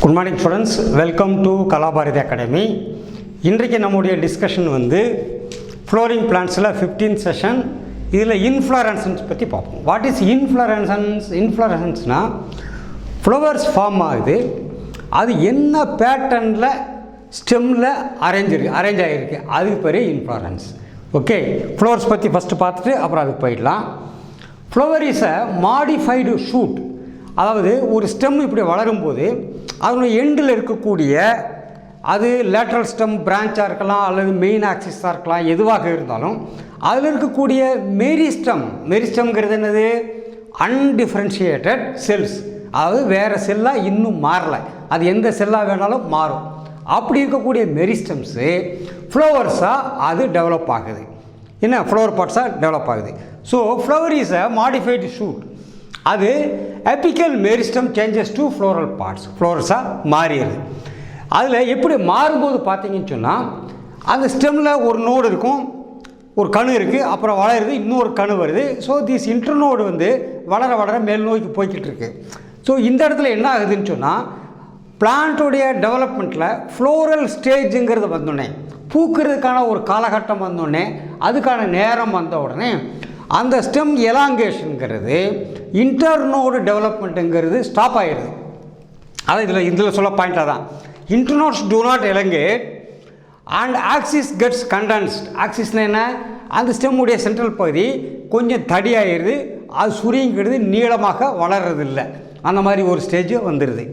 Good morning students, welcome to Kalabharathi academy. இன்றைக்கு நம்முடைய discussion flooring பிளான்ட்ஸில் 15th session. இதில் inflorescence பற்றி பார்ப்போம். What is inflorescence? இன்ஃப்ளோரன்சன்ஸ்னால் ஃப்ளவர்ஸ் ஃபார்ம் ஆகுது, அது என்ன பேட்டர்னில் ஸ்டெம்மில் அரேஞ்ச் ஆகிருக்கு, அதுக்கு பேர் இன்ஃப்ளோரன்ஸ். ஓகே, ஃப்ளவர்ஸ் பற்றி ஃபஸ்ட்டு பார்த்துட்டு அப்புறம் அதுக்கு போயிடலாம். Flower is a modified shoot. அதாவது ஒரு ஸ்டெம் இப்படி வளரும்போது அதனுடைய எண்டில் இருக்கக்கூடிய அது லேட்ரல் ஸ்டெம் பிரான்ச்சாக இருக்கலாம் அல்லது மெயின் ஆக்சிஸாக இருக்கலாம், எதுவாக இருந்தாலும் அதில் இருக்கக்கூடிய மெரிஸ்டம்ங்கிறது என்னது? Undifferentiated cells. அதாவது வேறு செல்லாக இன்னும் மாறலை, அது எந்த செல்லாக வேணாலும் மாறும். அப்படி இருக்கக்கூடிய மெரிஸ்டம்ஸு ஃப்ளவர்ஸாக அது டெவலப் ஆகுது. என்ன ஃப்ளவர் பார்ட்ஸாக டெவலப் ஆகுது. So flower is a modified shoot. அது apical meristem changes to floral parts, ஃப்ளவர்ஸாக மாறிடுது. அதில் எப்படி மாறும்போது பார்த்தீங்கன்னு சொன்னால், அந்த ஸ்டெம்மில் ஒரு நோடு இருக்கும், ஒரு கணு இருக்குது, அப்புறம் வளருது, இன்னொரு கணு வருது. ஸோ திஸ் இன்டர்நோடு வளர வளர மேல் நோக்கி போய்கிட்டு இருக்கு. ஸோ இந்த இடத்துல என்ன ஆகுதுன்னு சொன்னால், பிளான்ட்டுடைய டெவலப்மெண்ட்டில் ஃப்ளோரல் ஸ்டேஜுங்கிறது வந்தோடனே, பூக்கிறதுக்கான ஒரு காலகட்டம் வந்தோடனே, அதுக்கான நேரம் வந்த உடனே அந்த ஸ்டெம் எலாங்கேஷனுங்கிறது இன்டர்நோடு டெவலப்மெண்ட்டுங்கிறது ஸ்டாப் ஆகிடுது. அதான் இதில் சொல்ல பாயிண்டாக தான். Internodes do not elongate and axis gets condensed. ஆக்சிஸ்னால் என்ன? அந்த ஸ்டெம்முடைய சென்ட்ரல் பகுதி கொஞ்சம் தடியாகிடுது, அது சுருங்கிடுது, நீளமாக வளர்றதில்லை. அந்த மாதிரி ஒரு ஸ்டேஜ் வந்துடுது.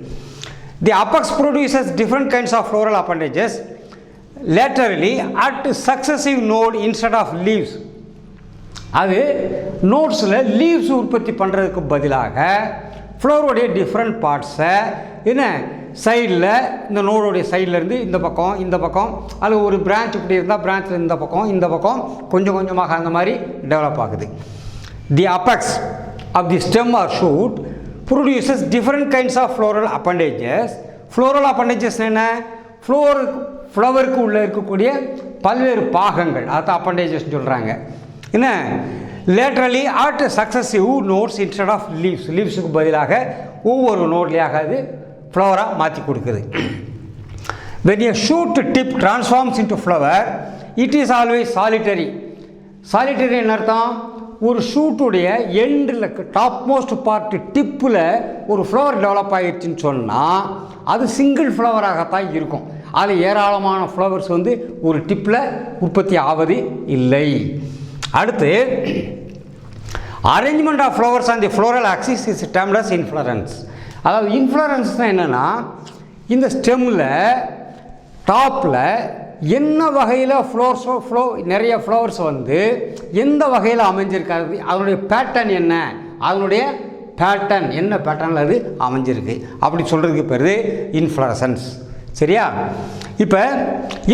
The apex produces different kinds of floral appendages laterally at successive node instead of leaves. அது நோட்ஸில் லீவ்ஸ் உற்பத்தி பண்ணுறதுக்கு பதிலாக ஃப்ளவருடைய டிஃப்ரெண்ட் பார்ட்ஸை என்ன சைடில், இந்த நோடுடைய சைட்லேருந்து இந்த பக்கம் அது ஒரு பிரான்ச் இப்படி இருந்தால் பிரான்ச்சில் இந்த பக்கம் கொஞ்சம் கொஞ்சமாக அந்த மாதிரி டெவலப் ஆகுது. The apex of the stem or shoot produces different kinds of floral appendages. Floral appendages என்ன? ஃப்ளவருக்கு உள்ளே இருக்கக்கூடிய பல்வேறு பாகங்கள், அதான் அப்பண்டேஜஸ் சொல்கிறாங்க. என்ன laterally at successive nodes instead of leaves. லீவ்ஸுக்கு பதிலாக ஒவ்வொரு நோட்லேயாக அது ஃப்ளவராக மாற்றி கொடுக்குது. when a shoot tip transforms into flower it is always solitary. solitary என்ன அர்த்தம்? ஒரு ஷூட்டுடைய எண்டில் டாப் மோஸ்ட் பார்ட் டிப்பில் ஒரு ஃப்ளவர் டெவலப் ஆகிடுச்சின்னு சொன்னால் அது சிங்கிள் ஃப்ளவராகத்தான் இருக்கும். அதில் ஏராளமான ஃப்ளவர்ஸ் ஒரு டிப்பில் உற்பத்தி ஆவது இல்லை. அடுத்து arrangement of flowers on the floral axis is termed as inflorescence. அதாவது இன்ஃப்ளோரன்ஸ்னால் என்னென்னா, இந்த ஸ்டெம்மில் டாப்பில் என்ன வகையில் நிறைய ஃப்ளவர்ஸ் எந்த வகையில் அமைஞ்சிருக்காது, அதனுடைய பேட்டர்ன் என்ன, அதனுடைய பேட்டர்ன் என்ன பேட்டர்னில் அது அமைஞ்சிருக்கு, அப்படி சொல்கிறதுக்கு பேர் இன்ஃப்ளோரசன்ஸ். சரியா? இப்போ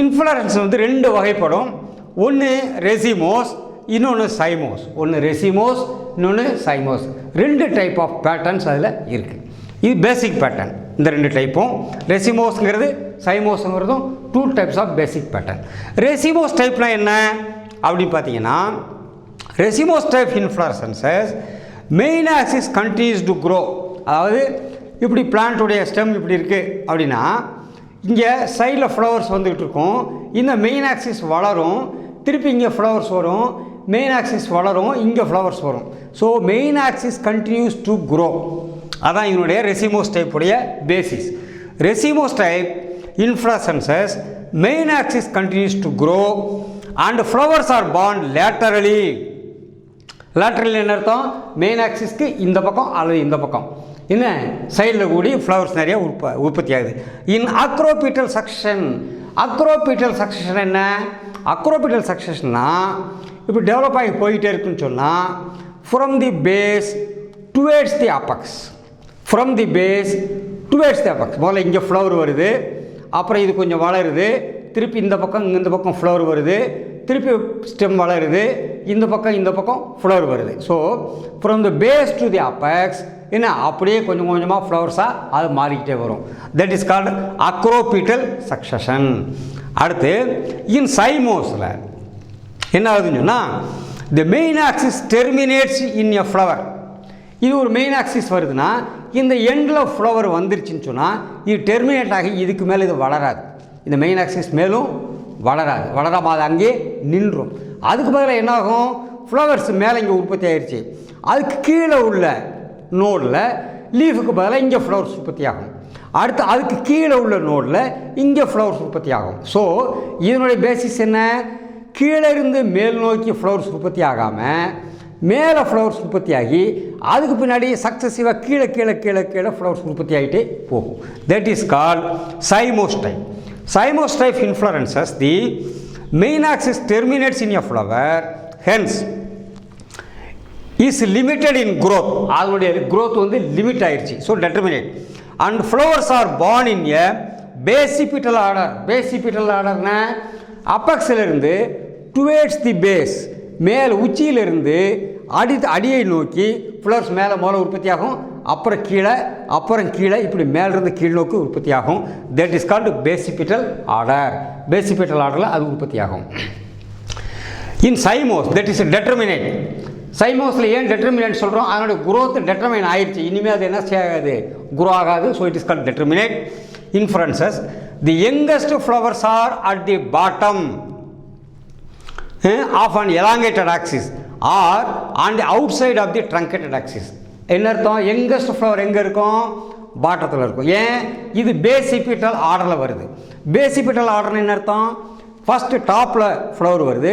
இன்ஃப்ளோரன்ஸ் ரெண்டு வகைப்படும். ஒன்று ரெசிமோஸ், இன்னொன்று சைமோஸ். இன்னொன்று சைமோஸ். ரெண்டு டைப் ஆஃப் பேட்டர்ன்ஸ் அதில் இருக்குது. இது பேசிக் பேட்டர்ன். இந்த ரெண்டு டைப்பும் ரெசிமோஸ்ங்கிறது சைமோஸுங்கிறதும் 2 types of basic pattern. Racemose டைப்னா என்ன அப்படின்னு பார்த்தீங்கன்னா, racemose type inflorescences main axis continues to grow. அதாவது இப்படி பிளான்ட்டுடைய ஸ்டெம் இப்படி இருக்குது அப்படின்னா, இங்கே சைடில் ஃப்ளவர்ஸ் வந்துக்கிட்டு இருக்கும், இந்த மெயின் ஆக்சிஸ் வளரும், திருப்பி இங்கே ஃப்ளவர்ஸ் வரும், மெயின் ஆக்சிஸ் வளரும், இங்கே ஃப்ளவர்ஸ் வரும். So main axis continues to grow. அதான் இதனுடைய ரெசிமோஸ் டைப்புடைய basis. Racemose type inflorescences main axis continues to grow and flowers are borne laterally. Laterally என்ன அர்த்தம்? மெயின் ஆக்சிஸ்க்கு இந்த பக்கம் அல்லது இந்த பக்கம் என்ன சைடில் கூடி ஃப்ளவர்ஸ் நிறைய உற்பத்தி ஆகுது. இன் அக்ரோபீட்டல் சக்ஷன். அக்ரோபீட்டல் சக்ஷன் என்ன? அக்ரோபீட்டல் சக்சஷன்னா இப்போ டெவலப் ஆகி போயிட்டே இருக்குன்னு சொன்னால், from the base towards the apex. From the base towards the apex. முதல்ல இங்கே ஃப்ளவர் வருது, அப்புறம் இது கொஞ்சம் வளருது, திருப்பி இந்த பக்கம் ஃப்ளவர் வருது, திருப்பி ஸ்டெம் வளருது, இந்த பக்கம் ஃப்ளவர் வருது. So from the base to the apex என்ன அப்படியே கொஞ்சம் கொஞ்சமாக ஃப்ளவர்ஸாக அது மாறிக்கிட்டே வரும். That is called acropetal succession. அடுத்து இன் சைமோஸில் என்ன ஆகுதுன்னு சொன்னால், the main axis terminates in a flower. இது ஒரு மெயின் ஆக்சிஸ் வருதுன்னா இந்த எண்டில் ஃப்ளவர் வந்துருச்சுன்னு சொன்னால் இது டெர்மினேட் ஆகி இதுக்கு மேலே இது வளராது, இந்த மெயின் ஆக்சிஸ் மேலும் வளராமல் அது அங்கேயே நின்றும். அதுக்கு பதிலாக என்னாகும், ஃப்ளவர்ஸ் மேலே இங்கே உற்பத்தி ஆயிடுச்சு, அதுக்கு கீழே உள்ள நோடில் லீஃபுக்கு பதிலாக இங்கே ஃப்ளவர்ஸ் உற்பத்தி ஆகும். அடுத்து அதுக்கு கீழே உள்ள நோடில் இங்கே ஃப்ளவர்ஸ் உற்பத்தி ஆகும். ஸோ இதனுடைய பேசிஸ் என்ன, கீழே இருந்து மேல் நோக்கி ஃப்ளவர்ஸ் உற்பத்தி ஆகாமல் மேலே ஃப்ளவர்ஸ் உற்பத்தி ஆகி அதுக்கு பின்னாடி சக்ஸஸிவாக கீழே கீழே கீழே கீழே ஃப்ளவர்ஸ் உற்பத்தி ஆகிட்டே போகும். That is called cymose type. Cymose type inflorescences, the main axis terminates in a flower, hence is limited in growth. அதனுடைய growth வந்து லிமிட் ஆயிடுச்சு, so determinate. And flowers are born in a basipetal order. Basipetal orderனா அப்பக்ஸிலிருந்து towards the base, மேல் உச்சியிலிருந்து அடியை நோக்கி flowers மேலே மூலம் உற்பத்தி ஆகும், அப்புறம் கீழே இப்படி மேலிருந்து கீழ் நோக்கி உற்பத்தி ஆகும். That is called basipetal order. Basipetal ஆர்டரில் அது உற்பத்தி ஆகும். In cymose that is determinate. சைமோஸில் ஏன் டெட்டர்மினேட் சொல்கிறோம், அதனுடைய குரோத் டெட்டர்மினேட் ஆயிடுச்சு, இனிமேல் அது என்ன செய்யாது, குரோ ஆகாது. So it is called determinate inflorescence. The youngest flowers are at the bottom of an elongated axis or on the outside of the truncated axis. என்ன அர்த்தம், யங்கஸ்ட் ஃப்ளவர் எங்கே இருக்கும், பாட்டத்தில் இருக்கும். ஏன், இது பேசிபிட்டல் ஆர்டரில் வருது. பேசிபிட்டல் ஆர்டர்னு என்ன அர்த்தம், ஃபஸ்ட்டு டாப்பில் ஃப்ளவர் வருது,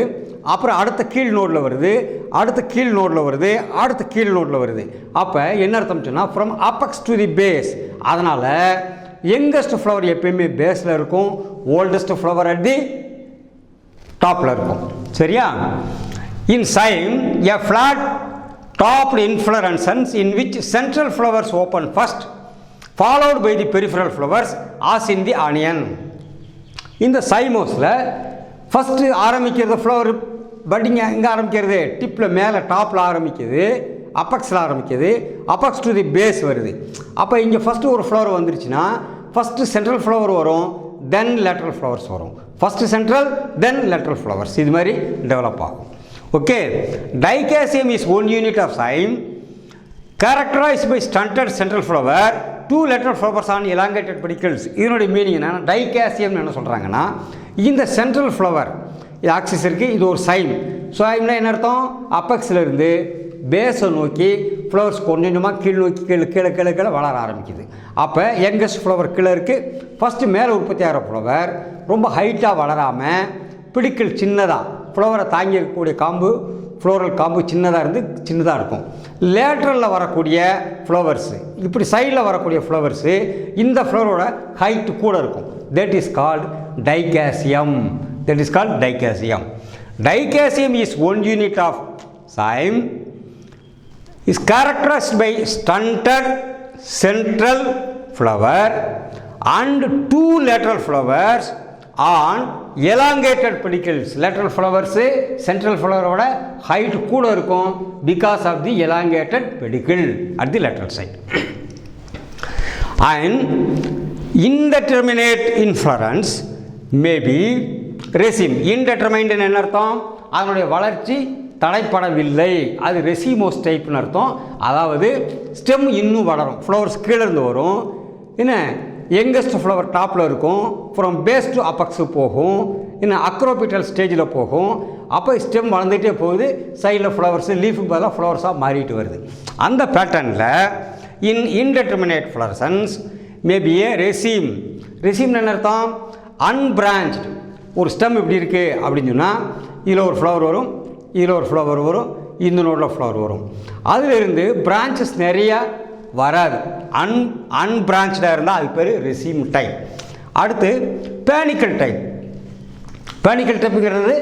அப்புறம் அடுத்த கீழ் நோடில் வருது, அடுத்த கீழ் நோடில் வருது, அடுத்த கீழ் நோடில் வருது. அப்போ என்ன அர்த்தம் சொன்னால் from apex to the base. அதனால் யங்கஸ்ட் ஃப்ளவர் எப்பயுமே பேஸில் இருக்கும், ஓல்டஸ்ட் ஃப்ளவர் அட் தி டாப்பில் இருக்கும். சரியா? In cyme a flat topped inflorescence in which central flowers open first, followed by the peripheral flowers as in the onion. இந்த சைமோஸில் first ஆரம்பிக்கிறது flower padding எங்கே ஆரம்பிக்கிறது, டிப்பில் மேலே டாப்பில் ஆரம்பிக்குது, அப்பக்ஸில் ஆரம்பிக்குது, அப்பக்ஸ் டு தி பேஸ் வருது. அப்போ இங்கே ஃபஸ்ட்டு ஒரு ஃப்ளவர் வந்துருச்சுன்னா ஃபஸ்ட்டு சென்ட்ரல் ஃப்ளவர் வரும், தென் லேட்ரல் ஃப்ளவர்ஸ் வரும். ஃபஸ்ட்டு சென்ட்ரல் தென் லேட்ரல் ஃப்ளவர்ஸ், இது மாதிரி டெவலப் ஆகும். Okay, dicaseum is one unit of cyme characterized by stunted central flower, two lateral flowers on elongated pedicels. இதனுடைய மீனிங் என்ன, டைகாசியம் என்ன சொல்கிறாங்கன்னா, இந்த சென்ட்ரல் ஃப்ளவர் இது ஆக்சிஸ் இருக்குது, இது ஒரு சைம். சைம்னா என்ன அர்த்தம், அப்பக்ஸிலிருந்து பேஸை நோக்கி ஃப்ளவர்ஸ் கொஞ்சம் கொஞ்சமாக கீழ் நோக்கி கீழே வளர ஆரம்பிக்குது. அப்போ யங்கஸ்ட் ஃப்ளவர் கீழே இருக்குது, ஃபஸ்ட்டு மேலே உற்பத்தி ஆகிற ஃப்ளவர் ரொம்ப ஹைட்டாக வளராமல் பிடிக்கல் சின்னதாக, ஃப்ளவரை தாங்கி இருக்கக்கூடிய காம்பு, ஃப்ளோரல் காம்பு சின்னதாக இருக்கும். லேட்ரலில் வரக்கூடிய ஃப்ளவர்ஸு, இப்படி சைடில் வரக்கூடிய ஃப்ளவர்ஸு இந்த ஃப்ளவரோட ஹைட்டு கூட இருக்கும். That is called dichasium. Dicaseum is one unit of cyme, is characterized by stunted central flower and two lateral flowers on elongated pedicels. lateral flowers central flower ஓட height கூட இருக்கும் because of the elongated pedicle at the lateral side. And indeterminate inflorescence may be raceme. indeterminate என்ன அர்த்தம், அதனுடைய வளர்ச்சி தடைப்படவில்லை, அது racemose டைப்னு அர்த்தம். அதாவது ஸ்டெம் இன்னும் வளரும், ஃப்ளவர்ஸ் கீழே இருந்து வரும், என்ன யங்கஸ்ட் ஃப்ளவர் டாப்பில் இருக்கும், ஃப்ரம் பேஸ் டு அப்பக்ஸு போகும், இன்னும் அக்ரோபிட்டல் ஸ்டேஜில் போகும். அப்போ ஸ்டெம் வளர்ந்துகிட்டே போகுது, சைடில் ஃப்ளவர்ஸு லீஃபுக்கு பதிலாக ஃப்ளவர்ஸாக மாறிட்டு வருது. அந்த பேட்டர்னில் இன்டெட்டர்மினேட் ஃப்ளவரசன்ஸ் மேபி ஏ ரெசீம். ரெசீம்னு என்ன அர்த்தம், அன்பிரான்ச்டு. ஒரு ஸ்டெம் இப்படி இருக்குது அப்படின்னு சொன்னால் இதில் ஒரு ஃப்ளவர் வரும், இதில் ஒரு ஃப்ளவர் வரும், இந்த நோடில் ஃப்ளவர் வரும். அதிலிருந்து பிரான்ச்சஸ் நிறையா வராது. அன்பிரான்ச்சாக இருந்தால் அது பேர் ரெசீம் டைப். அடுத்து பேனிக்கல் டைப். பேனிக்கல் டைப்புங்கிறது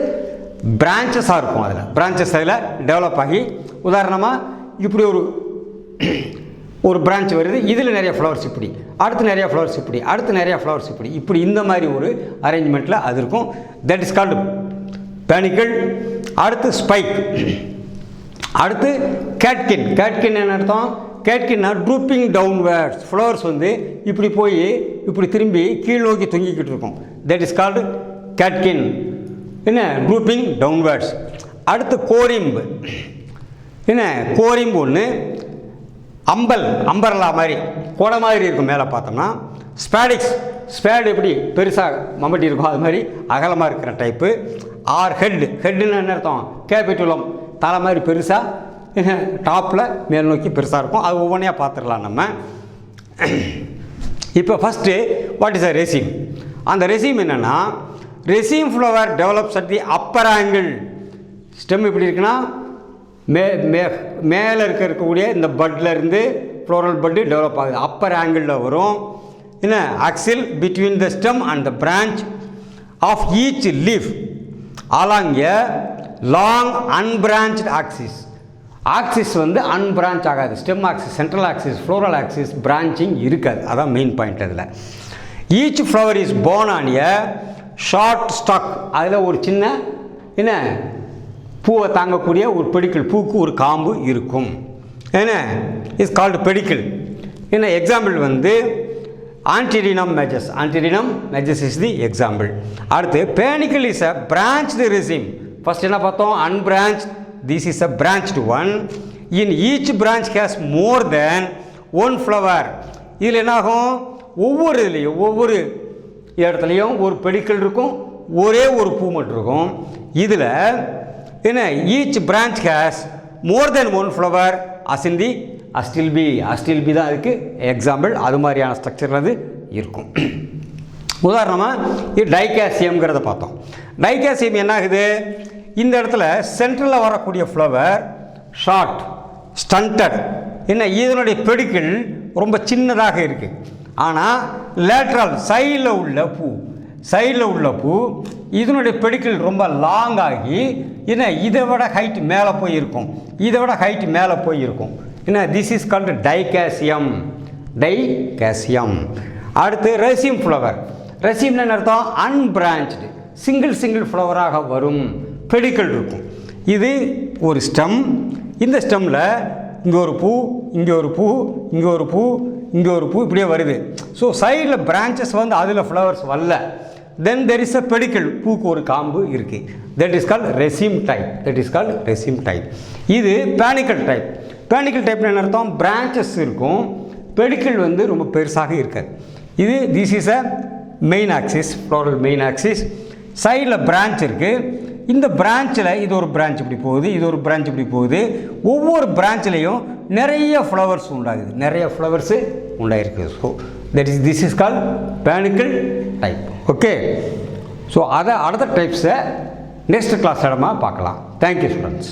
பிரான்ச்சஸாக இருக்கும், அதில் டெவலப் ஆகி, உதாரணமாக இப்படி ஒரு பிரான்ச் வருது, இதில் நிறைய ஃப்ளவர்ஸ் இப்படி, அடுத்து நிறைய ஃப்ளவர்ஸ் இப்படி, அடுத்து நிறைய ஃப்ளவர்ஸ் இப்படி இந்த மாதிரி ஒரு அரேஞ்ச்மெண்ட்டில் அது இருக்கும். That is called panicle. அடுத்து ஸ்பைக். அடுத்து கேட்கின். கேட்கின் என்ன அர்த்தம், கேட்கின்னா ட்ரூப்பிங் டவுன்வேர்ட்ஸ். ஃப்ளவர்ஸ் இப்படி போய் இப்படி திரும்பி கீழ் நோக்கி தொங்கிக்கிட்டு இருக்கும். தட் இஸ் கால்டு கேட்கின், என்ன ட்ரூப்பிங் டவுன்வேர்ட்ஸ். அடுத்து கோரிம்பு. என்ன கோரிம்பு ஒன்று, அம்பர்லா மாதிரி கொடை மாதிரி இருக்கும் மேலே பார்த்தோம்னா. ஸ்பேடிக்ஸ், ஸ்பேடு எப்படி பெருசாக மம்பட்டி இருக்கும் அது மாதிரி அகலமாக இருக்கிற டைப்பு. ஆர் ஹெட்டுன்னு என்ன அர்த்தம்? கேபிட்டுலம், தலை மாதிரி பெருசாக டாப்பில் மேல் நோக்கி பெருசாக இருக்கும். அது ஒவ்வொன்றையாக பார்த்துடலாம் நம்ம. இப்போ first what is a raceme? அந்த ரெசீம் என்னென்னா, raceme flower develops at the upper angle. Stem எப்படி இருக்குன்னா மேலே இருக்கக்கூடிய இந்த பட்லேருந்து ஃப்ளோரல் பட்டு டெவலப் ஆகுது, அப்பர் ஆங்கிளில் வரும். என்ன axil between the stem and the branch of each leaf along a long unbranched axis. Axis வந்து அன்பிரான்ச் ஆகாது. Stem axis, central axis, floral axis branching இருக்காது. அதான் மெயின் பாயிண்ட் அதில். Each flower is borne on a short stalk. அதில் ஒரு சின்ன என்ன பூவை தாங்கக்கூடிய ஒரு பெடிக்கிள், பூக்கு ஒரு காம்பு இருக்கும். என்ன இஸ் கால்டு பெடிக்கிள். என்ன எக்ஸாம்பிள் வந்து antirrhinum majus. Antirrhinum majus is the example. அடுத்து panicle is a branched raceme. First என்ன பார்த்தோம்? Unbranch. This is a branched one. In each branch has more than one flower. இதில் என்னாகும்? ஒவ்வொரு இதுலேயும் ஒவ்வொரு இடத்துலையும் ஒரு பெடிக்கிள் இருக்கும், ஒரே ஒரு பூ மட்டும் இருக்கும். இதில் என்ன each branch has more than one flower as in the astilbe. Astilbe தான் அதுக்கு எக்ஸாம்பிள். அது மாதிரியான ஸ்ட்ரக்சரில் அது இருக்கும். உதாரணமாக இது டைகாசியம்ங்கிறத பார்த்தோம். டைகாசியம் என்ன ஆகுது? இந்த இடத்துல சென்ட்ரலில் வரக்கூடிய ஃப்ளவர் ஷார்ட் ஸ்டண்டட். என்ன இதனுடைய பெடிக்கிள் ரொம்ப சின்னதாக இருக்குது. ஆனால் லேட்ரல் சைடில் உள்ள பூ இதனுடைய பெடிக்கிள் ரொம்ப லாங் ஆகி என்ன இதை விட ஹைட் மேலே போயிருக்கும், என்ன திஸ் இஸ் கால்டு டைகாசியம். அடுத்து ரெசிம் ஃப்ளவர். ரெசிம்னு என்ன அர்த்தம்? அன்பிரான்ச்டு, சிங்கிள் ஃப்ளவராக வரும், பெடிக்கிள் இருக்கும். இது ஒரு ஸ்டெம். இந்த ஸ்டெம்மில் இங்கே ஒரு பூ, இங்கே ஒரு பூ, இங்கே ஒரு பூ, இங்கே ஒரு பூ, இப்படியே வருது. ஸோ சைடில் பிரான்ச்சஸ் வந்து அதில் ஃப்ளவர்ஸ் வரல. தென் தெர் இஸ் அ பெடிக்கிள், பூக்கு ஒரு காம்பு இருக்குது. That is called resume type. இது பேனிக்கல் டைப். பேனிக்கல் டைப்னு என்ன அர்த்தம்? பிரான்ச்சஸ் இருக்கும், பெடிக்கிள் வந்து ரொம்ப பெருசாக இருக்காது. இது this is a main axis, floral main axis. சைடில் பிரான்ச் இருக்குது. இந்த பிரான்ச்சில் இது ஒரு பிரான்ச் இப்படி போகுது, இது ஒரு பிரான்ச் இப்படி போகுது. ஒவ்வொரு பிரான்ச்லேயும் நிறைய ஃப்ளவர்ஸ் உண்டாயிருக்கு. So this is called panicle type. Okay. So அதை அடுத்த டைப்ஸை நெக்ஸ்ட் கிளாஸ் இடமா பார்க்கலாம். Thank you students.